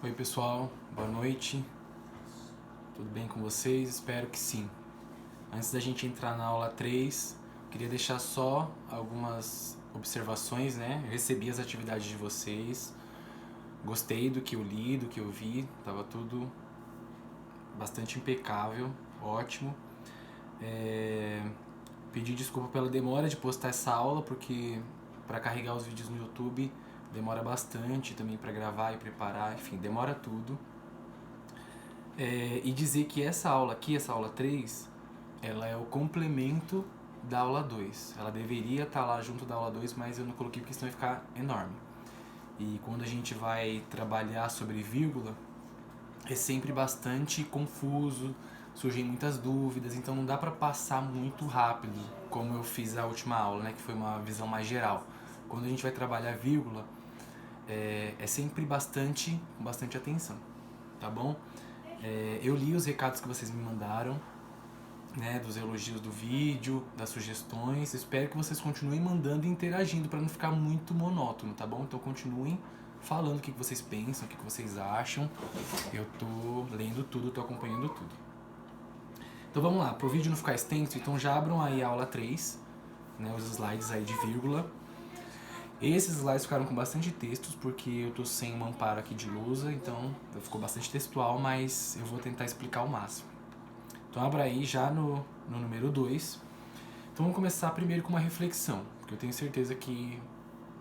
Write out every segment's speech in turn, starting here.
Oi pessoal, boa noite, tudo bem com vocês? Espero que sim. Antes da gente entrar na aula 3, queria deixar só algumas observações, né? Eu recebi as atividades de vocês, gostei do que eu li, do que eu vi, tava tudo bastante impecável, ótimo. Pedi desculpa pela demora de postar essa aula, porque para carregar os vídeos no YouTube demora bastante, também para gravar e preparar, enfim, demora tudo. E dizer que essa aula aqui, essa aula 3, ela é o complemento da aula 2. Ela deveria estar lá junto da aula 2, mas eu não coloquei porque senão ia ficar enorme. E quando a gente vai trabalhar sobre vírgula, é sempre bastante confuso, surgem muitas dúvidas, então não dá para passar muito rápido, como eu fiz a última aula, né, que foi uma visão mais geral. Quando a gente vai trabalhar vírgula, é sempre com bastante atenção, tá bom? Eu li os recados que vocês me mandaram, né, dos elogios do vídeo, das sugestões. Espero que vocês continuem mandando e interagindo para não ficar muito monótono, tá bom? Então continuem falando o que vocês pensam, o que vocês acham. Eu tô lendo tudo, tô acompanhando tudo. Então vamos lá, para o vídeo não ficar extenso, então já abram aí a aula 3, né, os slides aí de vírgula. Esses slides ficaram com bastante textos, porque eu tô sem um amparo aqui de lousa, então ficou bastante textual, mas eu vou tentar explicar ao máximo. Então abra aí já no número 2. Então vamos começar primeiro com uma reflexão, porque eu tenho certeza que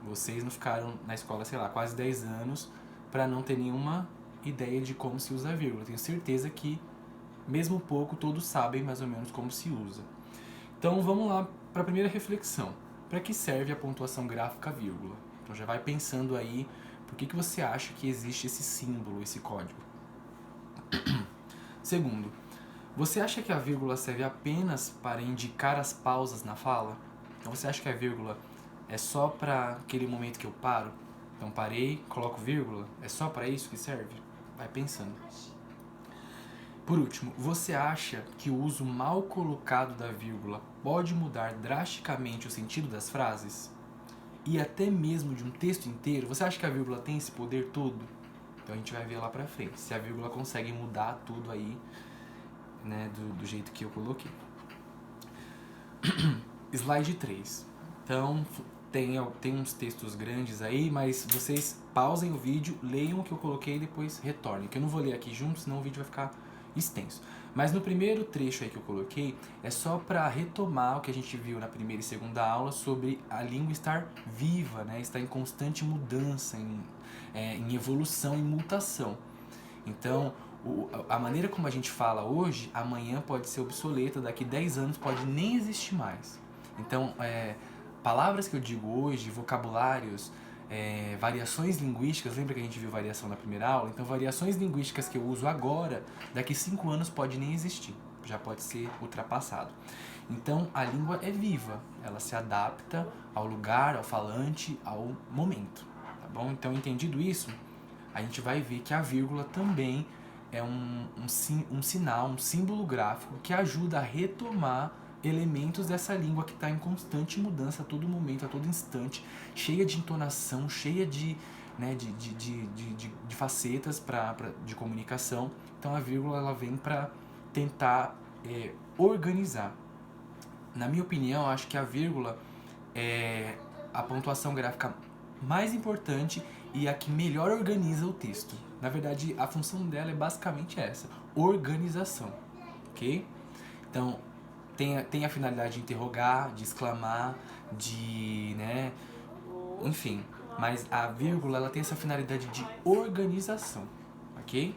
vocês não ficaram na escola, sei lá, quase 10 anos para não ter nenhuma ideia de como se usa a vírgula. Eu tenho certeza que, mesmo pouco, todos sabem mais ou menos como se usa. Então vamos lá para a primeira reflexão. Para que serve a pontuação gráfica vírgula? Então já vai pensando aí por que você acha que existe esse símbolo, esse código. Segundo, você acha que a vírgula serve apenas para indicar as pausas na fala? Então você acha que a vírgula é só para aquele momento que eu paro? Então parei, coloco vírgula? É só para isso que serve? Vai pensando. Por último, você acha que o uso mal colocado da vírgula pode mudar drasticamente o sentido das frases? E até mesmo de um texto inteiro? Você acha que a vírgula tem esse poder todo? Então a gente vai ver lá pra frente, se a vírgula consegue mudar tudo aí, né, do jeito que eu coloquei. Slide 3. Então tem uns textos grandes aí, mas vocês pausem o vídeo, leiam o que eu coloquei e depois retornem, que eu não vou ler aqui junto, senão o vídeo vai ficar extenso. Mas no primeiro trecho aí que eu coloquei, é só para retomar o que a gente viu na primeira e segunda aula sobre a língua estar viva, né? Estar em constante mudança, em evolução, em mutação. Então, a maneira como a gente fala hoje, amanhã pode ser obsoleta, daqui 10 anos pode nem existir mais. Então, palavras que eu digo hoje, vocabulários, variações linguísticas, lembra que a gente viu variação na primeira aula? Então, variações linguísticas que eu uso agora, daqui 5 anos pode nem existir, já pode ser ultrapassado. Então, a língua é viva, ela se adapta ao lugar, ao falante, ao momento, tá bom? Então, entendido isso, a gente vai ver que a vírgula também é um sinal, um símbolo gráfico que ajuda a retomar elementos dessa língua que está em constante mudança a todo momento, a todo instante, cheia de entonação, cheia de, né, de facetas de comunicação. Então a vírgula ela vem para tentar organizar. Na minha opinião, eu acho que a vírgula é a pontuação gráfica mais importante e a que melhor organiza o texto. Na verdade, a função dela é basicamente essa: organização, ok? Então, tem a finalidade de interrogar, de exclamar, né, enfim. Mas a vírgula ela tem essa finalidade de organização, ok?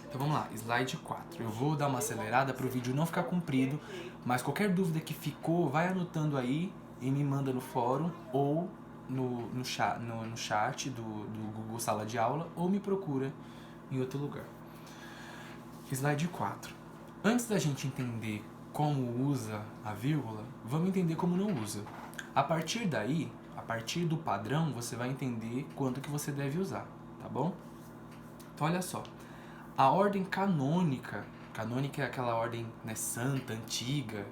Então vamos lá, slide 4. Eu vou dar uma acelerada para o vídeo não ficar comprido, mas qualquer dúvida que ficou, vai anotando aí e me manda no fórum ou no chat do Google Sala de Aula, ou me procura em outro lugar. Slide 4. Antes da gente entender como usa a vírgula, vamos entender como não usa. A partir daí, a partir do padrão, você vai entender quanto que você deve usar, tá bom? Então olha só, a ordem canônica é aquela ordem, né, santa, antiga,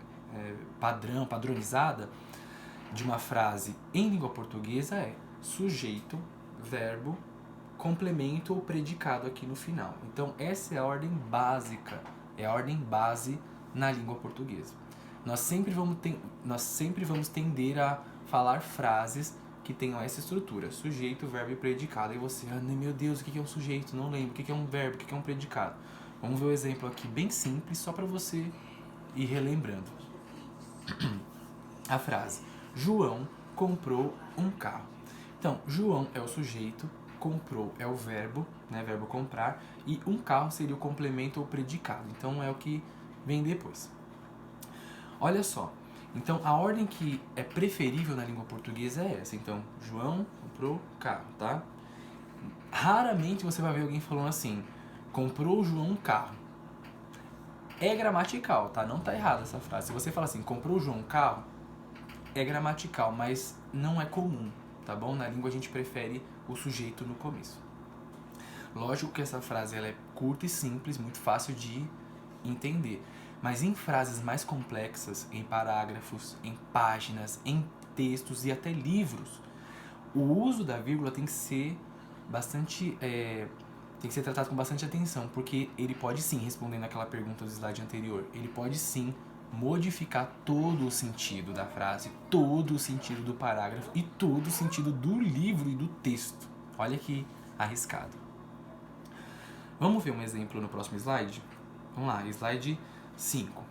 padronizada de uma frase em língua portuguesa é sujeito, verbo, complemento ou predicado aqui no final. Então essa é a ordem básica, é a ordem base na língua portuguesa. Nós sempre vamos tender a falar frases que tenham essa estrutura, sujeito, verbo e predicado. E você, meu Deus, o que é um sujeito? Não lembro. O que é um verbo? O que é um predicado? Vamos ver o exemplo aqui bem simples, só para você ir relembrando. A frase: João comprou um carro. Então, João é o sujeito, comprou é o verbo, né, verbo comprar, e um carro seria o complemento ou predicado. Então é o que vem depois. Olha só. Então a ordem que é preferível na língua portuguesa é essa. Então, João comprou carro, tá? Raramente você vai ver alguém falando assim: comprou o João um carro. É gramatical, tá? Não tá errada essa frase. Se você fala assim: comprou o João um carro, é gramatical, mas não é comum, tá bom? Na língua a gente prefere o sujeito no começo. Lógico que essa frase ela é curta e simples, muito fácil de entender. Mas em frases mais complexas, em parágrafos, em páginas, em textos e até livros, o uso da vírgula tem que ser tratado com bastante atenção, porque ele pode sim, respondendo aquela pergunta do slide anterior, ele pode sim modificar todo o sentido da frase, todo o sentido do parágrafo e todo o sentido do livro e do texto. Olha que arriscado. Vamos ver um exemplo no próximo slide? Vamos lá, slide 5.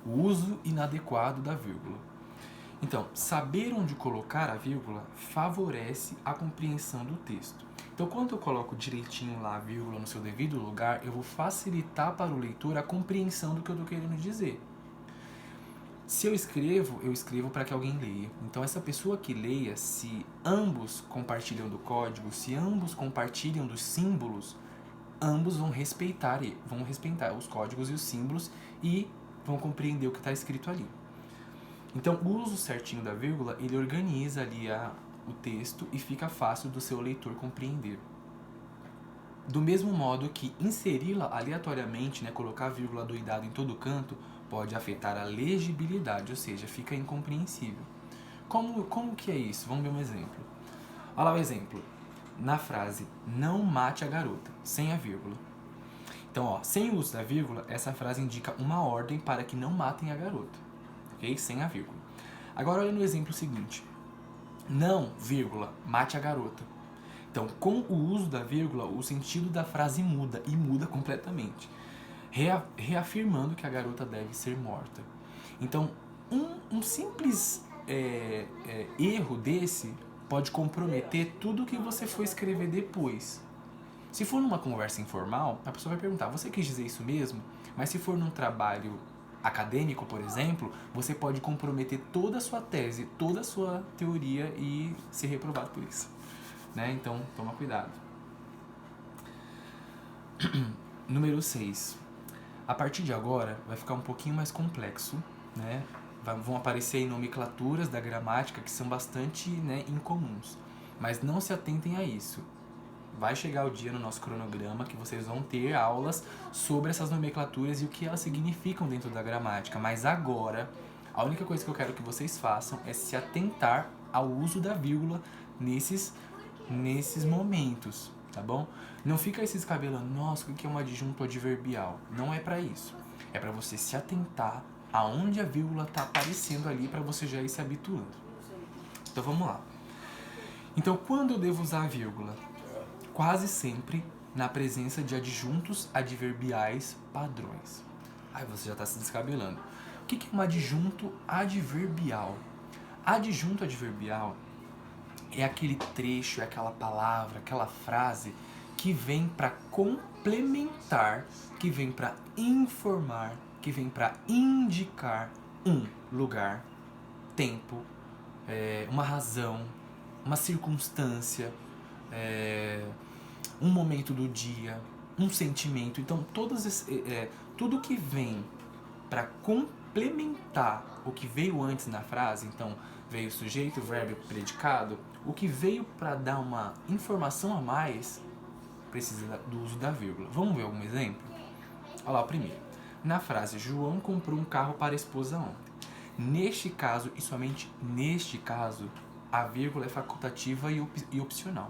O uso inadequado da vírgula. Então, saber onde colocar a vírgula favorece a compreensão do texto. Então, quando eu coloco direitinho lá a vírgula no seu devido lugar, eu vou facilitar para o leitor a compreensão do que eu estou querendo dizer. Se eu escrevo para que alguém leia. Então, essa pessoa que leia, se ambos compartilham do código, se ambos compartilham dos símbolos, ambos vão respeitar os códigos e os símbolos e vão compreender o que está escrito ali. Então, o uso certinho da vírgula, ele organiza ali o texto e fica fácil do seu leitor compreender. Do mesmo modo que inseri-la aleatoriamente, né, colocar a vírgula adoidada em todo canto, pode afetar a legibilidade, ou seja, fica incompreensível. Como que é isso? Vamos ver um exemplo. Olha lá o exemplo. Na frase, não mate a garota, sem a vírgula. Então, sem o uso da vírgula, essa frase indica uma ordem para que não matem a garota, ok? Sem a vírgula. Agora, olha no exemplo seguinte. Não, vírgula, mate a garota. Então, com o uso da vírgula, o sentido da frase muda, e muda completamente, reafirmando que a garota deve ser morta. Então, um simples erro desse pode comprometer tudo o que você for escrever depois. Se for numa conversa informal, a pessoa vai perguntar: você quis dizer isso mesmo? Mas se for num trabalho acadêmico, por exemplo, você pode comprometer toda a sua tese, toda a sua teoria e ser reprovado por isso, né? Então, toma cuidado. Número 6. A partir de agora, vai ficar um pouquinho mais complexo, né? Vão aparecer aí nomenclaturas da gramática que são bastante, né, incomuns. Mas não se atentem a isso. Vai chegar o dia no nosso cronograma que vocês vão ter aulas sobre essas nomenclaturas e o que elas significam dentro da gramática. Mas agora, a única coisa que eu quero que vocês façam é se atentar ao uso da vírgula nesses momentos, tá bom? Não fica aí se escabelando: nossa, o que é um adjunto adverbial? Não é para isso. É para você se atentar aonde a vírgula está aparecendo ali para você já ir se habituando. Então vamos lá. Então, quando eu devo usar a vírgula? Quase sempre na presença de adjuntos adverbiais padrões. Aí você já está se descabelando. O que é um adjunto adverbial? Adjunto adverbial é aquele trecho, é aquela palavra, aquela frase que vem para complementar, que vem para informar, que vem para indicar um lugar, tempo, uma razão, uma circunstância, um momento do dia, um sentimento. Então, tudo que vem para complementar o que veio antes na frase, então veio sujeito, verbo e predicado, o que veio para dar uma informação a mais precisa do uso da vírgula. Vamos ver algum exemplo? Olha lá o primeiro. Na frase, João comprou um carro para a esposa ontem. Neste caso, e somente neste caso, a vírgula é facultativa e opcional.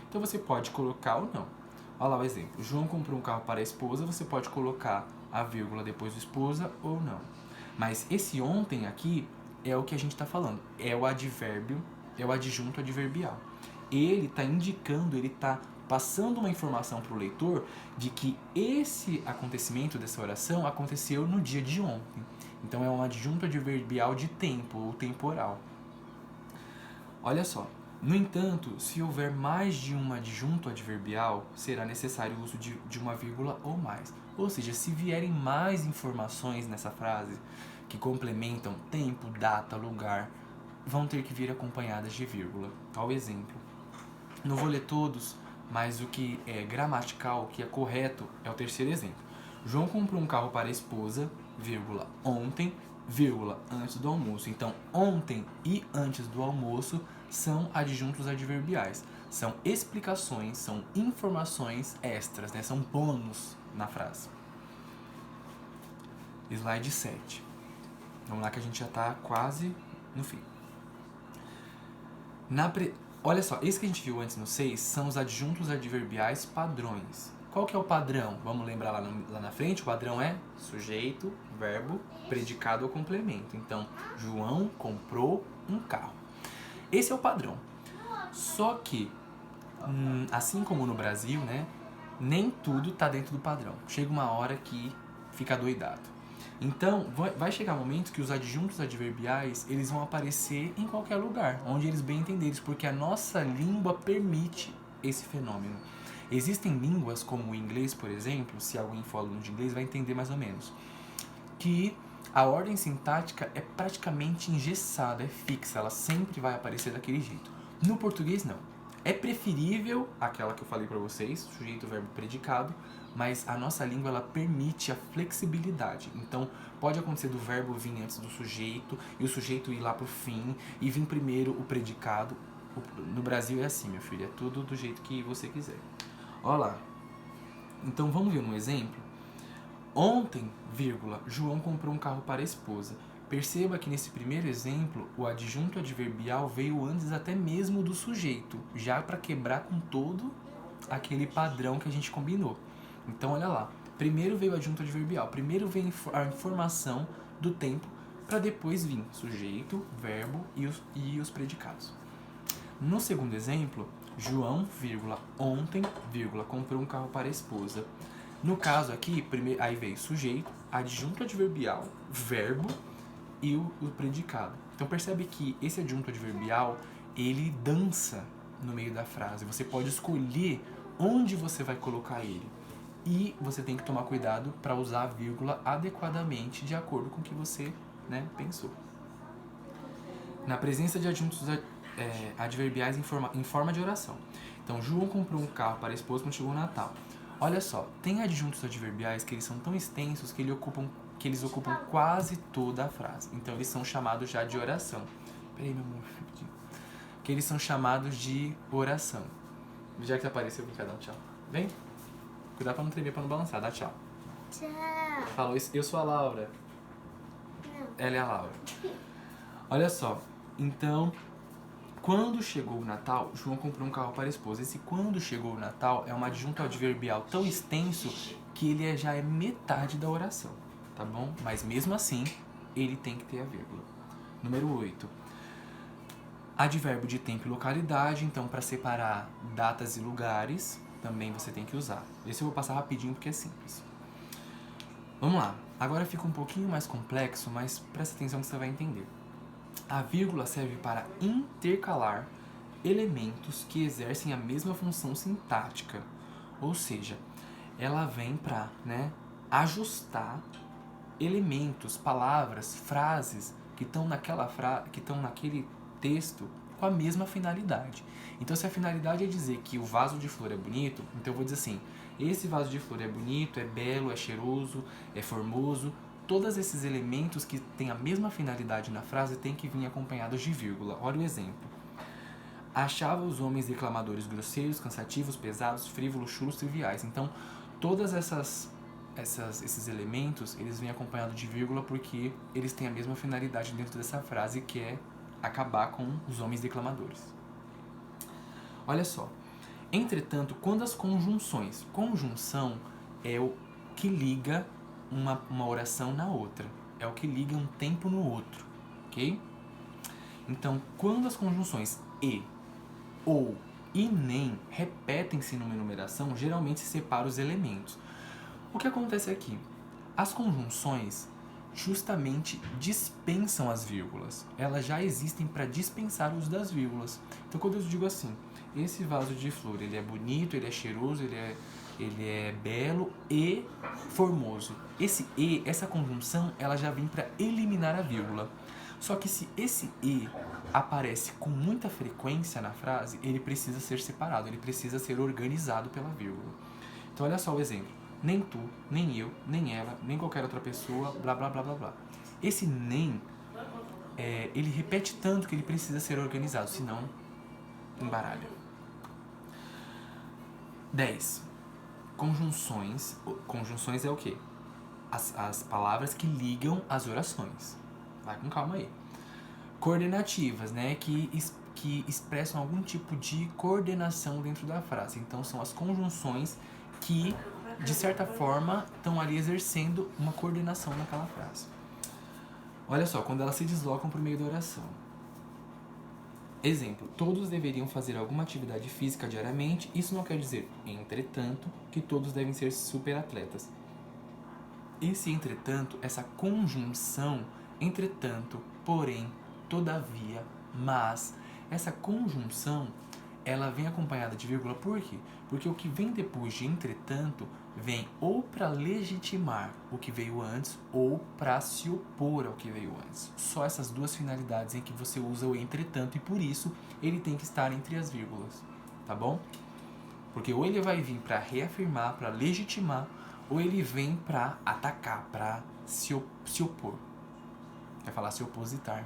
Então Então você pode colocar ou não. Olha lá o exemplo. João comprou um carro para a esposa, você pode colocar a vírgula depois do esposa ou não. Mas esse ontem aqui é o que a gente está falando. É o advérbio, é o adjunto adverbial. Ele está indicando, ele está passando uma informação para o leitor de que esse acontecimento dessa oração aconteceu no dia de ontem. Então é um adjunto adverbial de tempo ou temporal. Olha só. No entanto, se houver mais de um adjunto adverbial, será necessário o uso de uma vírgula ou mais. Ou seja, se vierem mais informações nessa frase que complementam tempo, data, lugar, vão ter que vir acompanhadas de vírgula. Ao exemplo. Não vou ler todos, mas o que é gramatical, o que é correto, é o terceiro exemplo. João comprou um carro para a esposa, vírgula, ontem, vírgula, antes do almoço. Então, ontem e antes do almoço são adjuntos adverbiais. São explicações, são informações extras, né? São bônus na frase. Slide 7. Vamos lá que a gente já está quase no fim. Olha só, esse que a gente viu antes no 6 são os adjuntos adverbiais padrões. Qual que é o padrão? Vamos lembrar lá na frente, o padrão é sujeito, verbo, predicado ou complemento. Então, João comprou um carro. Esse é o padrão. Só que, assim como no Brasil, né, nem tudo está dentro do padrão. Chega uma hora que fica doidado. Então, vai chegar um momento que os adjuntos adverbiais, eles vão aparecer em qualquer lugar, onde eles bem entenderem, porque a nossa língua permite esse fenômeno. Existem línguas, como o inglês, por exemplo, se alguém for aluno de inglês vai entender mais ou menos, que a ordem sintática é praticamente engessada, é fixa, ela sempre vai aparecer daquele jeito. No português, não. É preferível aquela que eu falei para vocês, sujeito, verbo, predicado, mas a nossa língua ela permite a flexibilidade. Então, pode acontecer do verbo vir antes do sujeito e o sujeito ir lá pro fim e vir primeiro o predicado. No Brasil é assim, meu filho, é tudo do jeito que você quiser. Olha lá. Então, vamos ver um exemplo? Ontem, vírgula, João comprou um carro para a esposa. Perceba que nesse primeiro exemplo, o adjunto adverbial veio antes até mesmo do sujeito, já para quebrar com todo aquele padrão que a gente combinou. Então, olha lá. Primeiro veio o adjunto adverbial, primeiro veio a informação do tempo, para depois vir sujeito, verbo e os predicados. No segundo exemplo, João, vírgula, ontem, vírgula, comprou um carro para a esposa. No caso aqui, aí veio sujeito, adjunto adverbial, verbo e o predicado. Então percebe que esse adjunto adverbial, ele dança no meio da frase. Você pode escolher onde você vai colocar ele. E você tem que tomar cuidado para usar a vírgula adequadamente de acordo com o que você, né, pensou. Na presença de adjuntos adverbiais em forma de oração. Então, João comprou um carro para a esposa quando chegou o Natal. Olha só, tem adjuntos adverbiais que eles são tão extensos que eles ocupam quase toda a frase. Então, eles são chamados já de oração. Peraí, meu amor. Que eles são chamados de oração. Já que apareceu, brincadeira, tchau. Vem. Cuidado pra não tremer, pra não balançar. Dá tchau. Tchau. Falou, eu sou a Laura. Não. Ela é a Laura. Olha só. Então, quando chegou o Natal, João comprou um carro para a esposa. Esse quando chegou o Natal é um adjunto adverbial tão extenso que ele já é metade da oração, tá bom? Mas mesmo assim, ele tem que ter a vírgula. Número 8. Advérbio de tempo e localidade. Então, para separar datas e lugares, também você tem que usar. Esse eu vou passar rapidinho porque é simples. Vamos lá. Agora fica um pouquinho mais complexo, mas presta atenção que você vai entender. A vírgula serve para intercalar elementos que exercem a mesma função sintática. Ou seja, ela vem para, né, ajustar elementos, palavras, frases que estão naquele texto com a mesma finalidade. Então, se a finalidade é dizer que o vaso de flor é bonito, então eu vou dizer assim: esse vaso de flor é bonito, é belo, é cheiroso, é formoso. Todos esses elementos que têm a mesma finalidade na frase têm que vir acompanhados de vírgula. Olha o exemplo. Achava os homens declamadores grosseiros, cansativos, pesados, frívolos, chulos, triviais. Então, todos esses elementos, eles vêm acompanhados de vírgula porque eles têm a mesma finalidade dentro dessa frase, que é acabar com os homens declamadores. Olha só. Entretanto, quando as conjunções... Conjunção é o que liga uma oração na outra. É o que liga um tempo no outro, ok? Então, quando as conjunções e, ou e nem repetem-se numa enumeração, geralmente se separa os elementos. O que acontece aqui? As conjunções justamente dispensam as vírgulas. Elas já existem para dispensar o uso das vírgulas. Então, quando eu digo assim, esse vaso de flor, ele é bonito, ele é cheiroso, ele é belo e formoso. Essa conjunção, ela já vem para eliminar a vírgula. Só que se esse e aparece com muita frequência na frase, ele precisa ser separado, ele precisa ser organizado pela vírgula. Então olha só o exemplo. Nem tu, nem eu, nem ela, nem qualquer outra pessoa, blá blá blá blá blá. Esse nem, ele repete tanto que ele precisa ser organizado, senão embaralha. 10. Conjunções. Conjunções é o quê? As palavras que ligam as orações. Vai com calma aí. Coordenativas, né? Que expressam algum tipo de coordenação dentro da frase. Então, são as conjunções que, de certa forma, estão ali exercendo uma coordenação naquela frase. Olha só, quando elas se deslocam por meio da oração. Exemplo, todos deveriam fazer alguma atividade física diariamente. Isso não quer dizer, entretanto, que todos devem ser superatletas. Esse entretanto, essa conjunção, entretanto, porém, todavia, mas, essa conjunção, ela vem acompanhada de vírgula. Por quê? Porque o que vem depois de entretanto vem ou para legitimar o que veio antes ou para se opor ao que veio antes. Só essas duas finalidades em que você usa o entretanto, e por isso ele tem que estar entre as vírgulas, tá bom? Porque ou ele vai vir para reafirmar, para legitimar, ou ele vem para atacar, para se opor. Quer falar se opositar.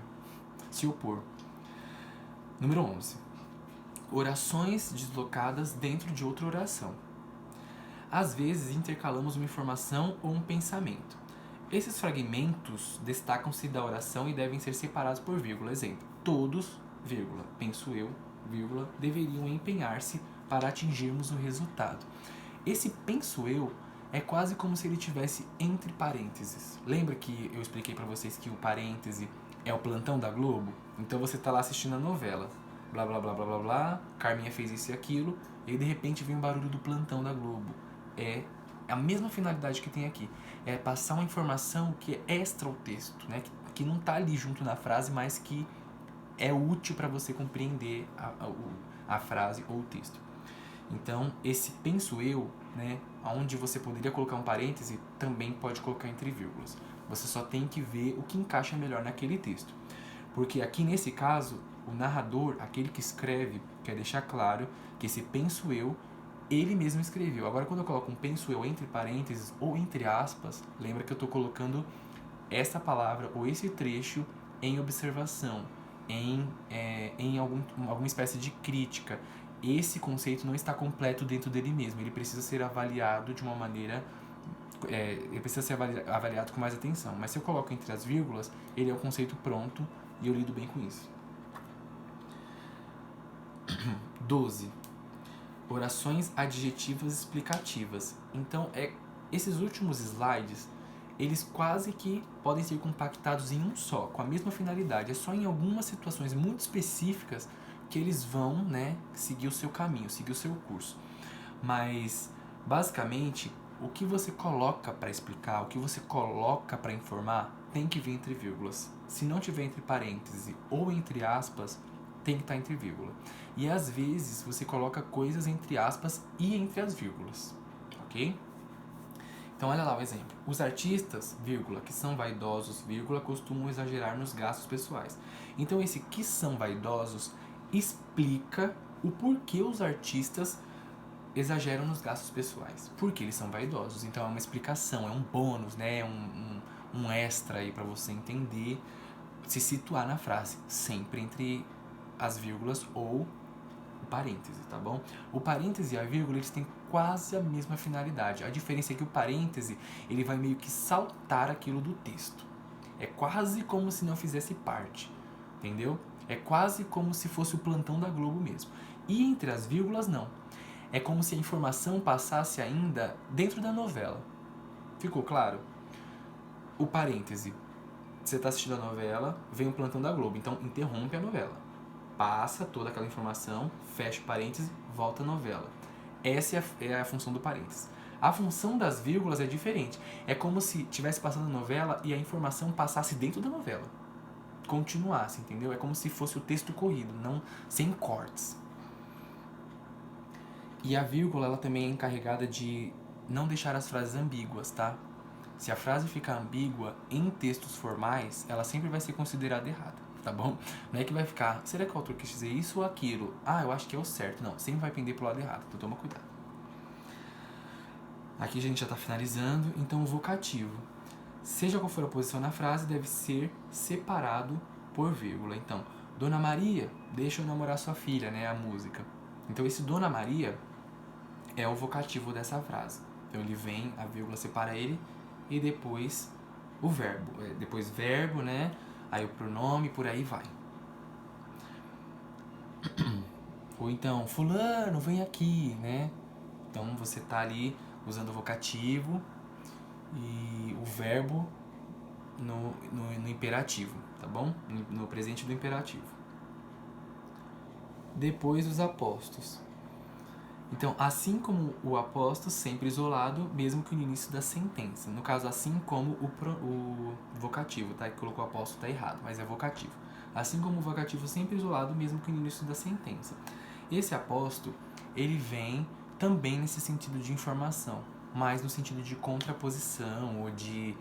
Se opor. Número 11. Orações deslocadas dentro de outra oração. Às vezes intercalamos uma informação ou um pensamento. Esses fragmentos destacam-se da oração e devem ser separados por vírgula. Exemplo, todos, vírgula, penso eu, vírgula, deveriam empenhar-se para atingirmos o resultado. Esse penso eu é quase como se ele tivesse entre parênteses. Lembra que eu expliquei para vocês que o parêntese é o plantão da Globo? Então você está lá assistindo a novela. Blá, blá, blá, blá, blá, blá, Carminha fez isso e aquilo, e aí de repente vem um barulho do plantão da Globo. É a mesma finalidade que tem aqui. É passar uma informação que é extra ao texto, né? Que não está ali junto na frase, mas que é útil para você compreender a frase ou o texto. Então, esse penso eu, né, onde você poderia colocar um parêntese, também pode colocar entre vírgulas. Você só tem que ver o que encaixa melhor naquele texto. Porque aqui nesse caso, o narrador, aquele que escreve, quer deixar claro que esse penso eu, ele mesmo escreveu. Agora, quando eu coloco um penso eu entre parênteses ou entre aspas, lembra que eu estou colocando essa palavra ou esse trecho em observação, em alguma espécie de crítica. Esse conceito não está completo dentro dele mesmo, ele precisa ser avaliado de uma maneira, ele precisa ser avaliado com mais atenção. Mas se eu coloco entre as vírgulas, ele é o conceito pronto e eu lido bem com isso. 12. Orações adjetivas explicativas. Então, esses últimos slides, eles quase que podem ser compactados em um só, com a mesma finalidade. É só em algumas situações muito específicas que eles vão, né, seguir o seu caminho, seguir o seu curso. Mas, basicamente, o que você coloca para explicar, o que você coloca para informar, tem que vir entre vírgulas. Se não tiver entre parênteses ou entre aspas, tem que estar entre vírgula. E às vezes você coloca coisas entre aspas e entre as vírgulas, ok? Então olha lá o exemplo. Os artistas, vírgula, que são vaidosos, vírgula, costumam exagerar nos gastos pessoais. Então esse que são vaidosos explica o porquê os artistas exageram nos gastos pessoais. Porque eles são vaidosos. Então é uma explicação, é um bônus, né? Um extra aí para você entender, se situar na frase, sempre entre as vírgulas ou o parêntese, tá bom? O parêntese e a vírgula, eles têm quase a mesma finalidade. A diferença é que o parêntese, ele vai meio que saltar aquilo do texto. É quase como se não fizesse parte, entendeu? É quase como se fosse o plantão da Globo mesmo. E entre as vírgulas, não. É como se a informação passasse ainda dentro da novela. Ficou claro? O parêntese. Você está assistindo a novela, vem o plantão da Globo, então interrompe a novela. Passa toda aquela informação, fecha o parêntese, volta a novela. Essa é a função do parêntese. A função das vírgulas é diferente. É como se estivesse passando a novela e a informação passasse dentro da novela. Continuasse, entendeu? É como se fosse o texto corrido, não sem cortes. E a vírgula, ela também é encarregada de não deixar as frases ambíguas, tá? Se a frase ficar ambígua em textos formais, ela sempre vai ser considerada errada, tá bom? Não é que vai ficar, será que o autor quis dizer isso ou aquilo? Ah, eu acho que é o certo. Não, sempre vai pender pro lado errado, então toma cuidado. Aqui a gente já está finalizando, então o vocativo. Seja qual for a posição na frase, deve ser separado por vírgula. Então, Dona Maria, deixa eu namorar sua filha, né? A música. Então, esse Dona Maria é o vocativo dessa frase. Então, ele vem, a vírgula separa ele e depois o verbo. Depois verbo, né? Aí o pronome, por aí vai. Ou então, fulano, vem aqui, né? Então, você tá ali usando o vocativo e o verbo no imperativo, tá bom? No presente do imperativo. Depois os apostos. Então, assim como o aposto, sempre isolado, mesmo que no início da sentença. No caso, assim como o vocativo, tá? Que colocou aposto tá errado, mas é vocativo. Assim como o vocativo sempre isolado, mesmo que no início da sentença. Esse aposto, ele vem também nesse sentido de informação, mas no sentido de contraposição ou de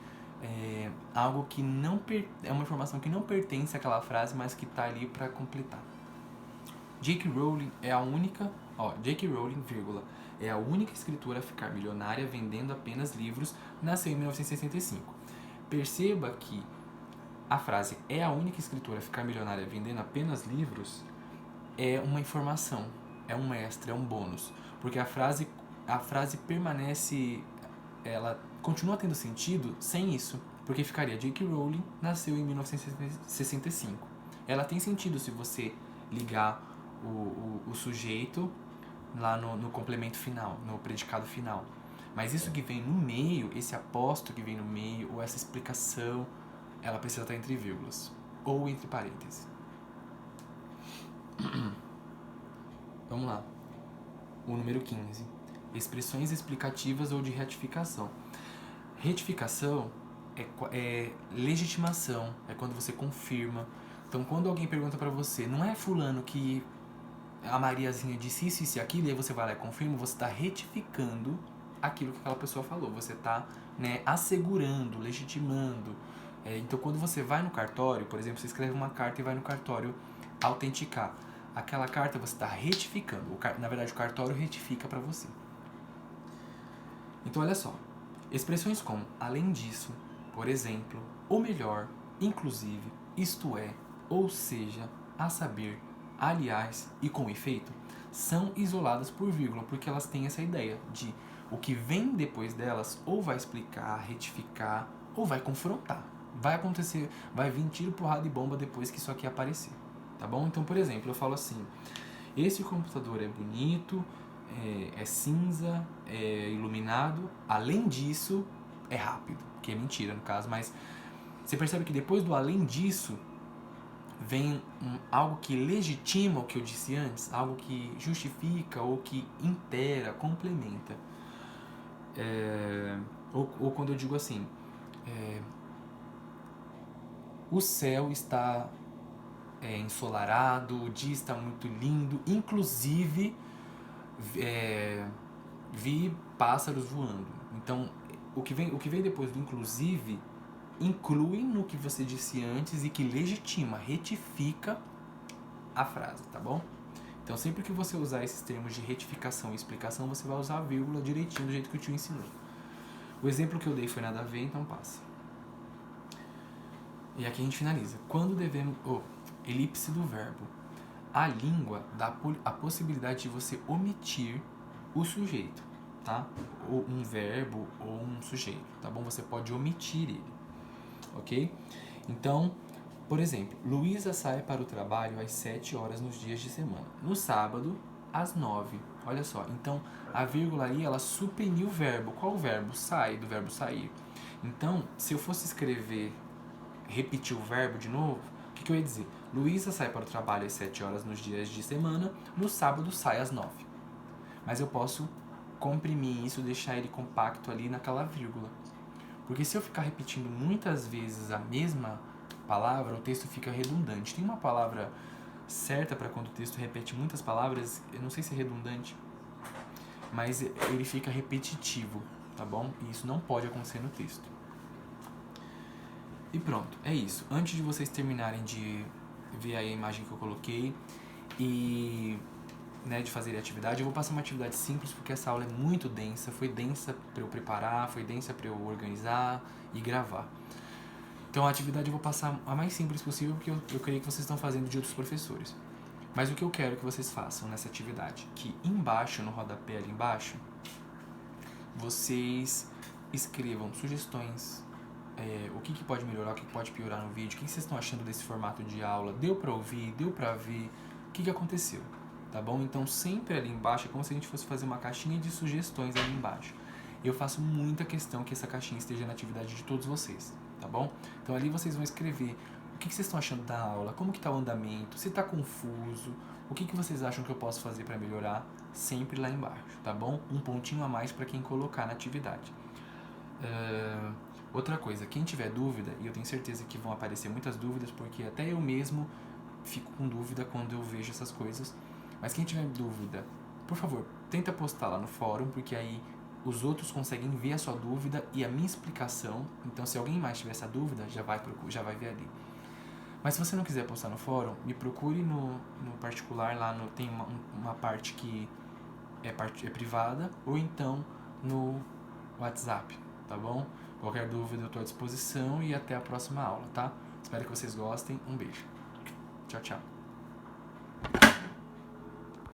algo que não é uma informação que não pertence àquela frase, mas que está ali para completar. J.K. Rowling é a única, J.K. Rowling, vírgula, é a única escritora a ficar milionária vendendo apenas livros, nasceu em 1965. Perceba que a frase é a única escritora a ficar milionária vendendo apenas livros é uma informação, é um extra, é um bônus, porque a frase permanece, ela continua tendo sentido sem isso, porque ficaria J.K. Rowling nasceu em 1965. Ela tem sentido se você ligar o sujeito lá no complemento final, no predicado final. Mas isso que vem no meio, esse aposto que vem no meio, ou essa explicação, ela precisa estar entre vírgulas ou entre parênteses. Vamos lá. O número 15. Expressões explicativas ou de retificação. Retificação é legitimação, é quando você confirma. Então, quando alguém pergunta pra você, não é fulano que a Mariazinha disse isso e aquilo, e aí você vai lá e confirma, você está retificando aquilo que aquela pessoa falou. Você está, né, assegurando, legitimando. Então, quando você vai no cartório, por exemplo, você escreve uma carta e vai no cartório autenticar. Aquela carta você está retificando. Na verdade, o cartório retifica para você. Então, olha só. Expressões como além disso, por exemplo, ou melhor, inclusive, isto é, ou seja, a saber, aliás e com efeito, são isoladas por vírgula, porque elas têm essa ideia de o que vem depois delas ou vai explicar, retificar, ou vai confrontar. Vai acontecer, vai vir tiro, porrada e bomba depois que isso aqui aparecer. Tá bom? Então, por exemplo, eu falo assim, esse computador é bonito, é cinza, é iluminado, além disso, é rápido, que é mentira no caso, mas você percebe que depois do além disso, vem algo que legitima o que eu disse antes, algo que justifica ou que intera, complementa. Ou quando eu digo assim, o céu está ensolarado, o dia está muito lindo, inclusive vi pássaros voando. Então, o que vem depois do inclusive inclui no que você disse antes e que legitima, retifica a frase, tá bom? Então, sempre que você usar esses termos de retificação e explicação, você vai usar a vírgula direitinho do jeito que eu te ensinei. O exemplo que eu dei foi nada a ver, então passa. E aqui a gente finaliza. Quando devemos... elipse do verbo. A língua dá a possibilidade de você omitir o sujeito, tá? Ou um verbo ou um sujeito, tá bom? Você pode omitir ele, ok? Então, por exemplo, Luísa sai para o trabalho às 7 horas nos dias de semana. No sábado, às 9. Olha só, então a vírgula aí, ela suprimiu o verbo. Qual o verbo? Sai, do verbo sair. Então, se eu fosse escrever, repetir o verbo de novo, o que eu ia dizer? Luísa sai para o trabalho às 7 horas nos dias de semana, no sábado sai às 9. Mas eu posso comprimir isso, deixar ele compacto ali naquela vírgula. Porque se eu ficar repetindo muitas vezes a mesma palavra, o texto fica redundante. Tem uma palavra certa para quando o texto repete muitas palavras, eu não sei se é redundante, mas ele fica repetitivo, tá bom? E isso não pode acontecer no texto. E pronto, é isso. Antes de vocês terminarem de ver aí a imagem que eu coloquei e de fazer a atividade, eu vou passar uma atividade simples porque essa aula é muito densa, foi densa para eu preparar, foi densa para eu organizar e gravar. Então a atividade eu vou passar a mais simples possível porque eu creio que vocês estão fazendo de outros professores. Mas o que eu quero que vocês façam nessa atividade, que embaixo, no rodapé ali embaixo, vocês escrevam sugestões, o que pode melhorar, o que pode piorar no vídeo, o que vocês estão achando desse formato de aula, deu para ouvir, deu para ver, o que aconteceu, tá bom? Então sempre ali embaixo é como se a gente fosse fazer uma caixinha de sugestões ali embaixo. Eu faço muita questão que essa caixinha esteja na atividade de todos vocês, tá bom? Então ali vocês vão escrever o que vocês estão achando da aula, como que está o andamento, se está confuso, o que vocês acham que eu posso fazer para melhorar, sempre lá embaixo, tá bom? Um pontinho a mais para quem colocar na atividade. Outra coisa, quem tiver dúvida, e eu tenho certeza que vão aparecer muitas dúvidas, porque até eu mesmo fico com dúvida quando eu vejo essas coisas, mas quem tiver dúvida, por favor, tenta postar lá no fórum, porque aí os outros conseguem ver a sua dúvida e a minha explicação. Então se alguém mais tiver essa dúvida, já vai ver ali. Mas se você não quiser postar no fórum, me procure no particular, lá tem uma parte que é privada, ou então no WhatsApp, tá bom? Qualquer dúvida eu estou à disposição e até a próxima aula, tá? Espero que vocês gostem. Um beijo. Tchau, tchau.